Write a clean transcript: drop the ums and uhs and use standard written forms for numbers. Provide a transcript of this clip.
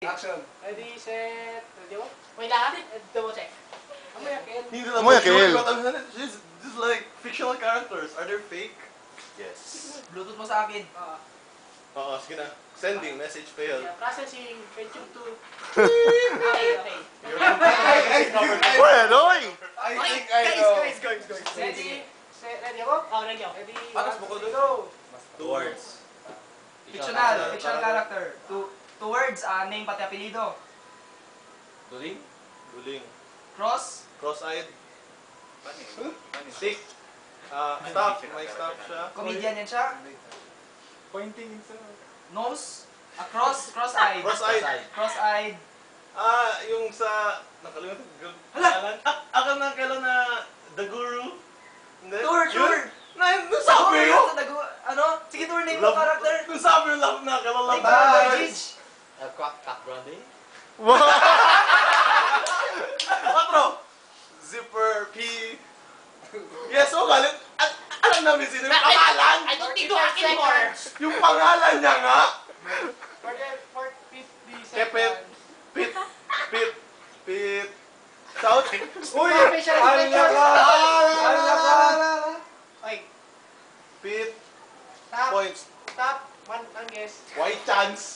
Action. Ready, set, ready mo? Wait lang, double check. Mamaya, Ken. Amoy Kel. Just like fictional characters. Are they fake? Yes. Bluetooth mo sa akin. Oo, sige na. Sending message failed. Processing, YouTube to. Okay. Uy, Aloy! I think I know. Ready, set, ready ako? Ready ako. Ready, Patas mo ko doon? go. Two words. Fictional character. Two words, name pati apelido. Duling? Duling. Cross. Cross-eyed. Stick. Stop. May stop siya. Comedian yan siya. Pointing sa... Nose. Cross-eyed. Cross-eyed. Cross-eyed. Yung sa... Nakalimutan ko. Hala! Akala na kailan na The Guru. Hindi? Tour. Sabi mo! Ano? Sige, tour name mo character. Nung sabi yung love na kailan love Like na. Gigi. Cock Brandy? Otro! Zipper, P. Yes, oh, galit. Alam namin sino yung pangalan. I don't need to hack anymore. Yung pangalan niya nga. For 50 Kepet. seconds. Pit. Shout. Uy! Facial expression. Okay. Pit. Tap. Points. Tap. One guess. White chance.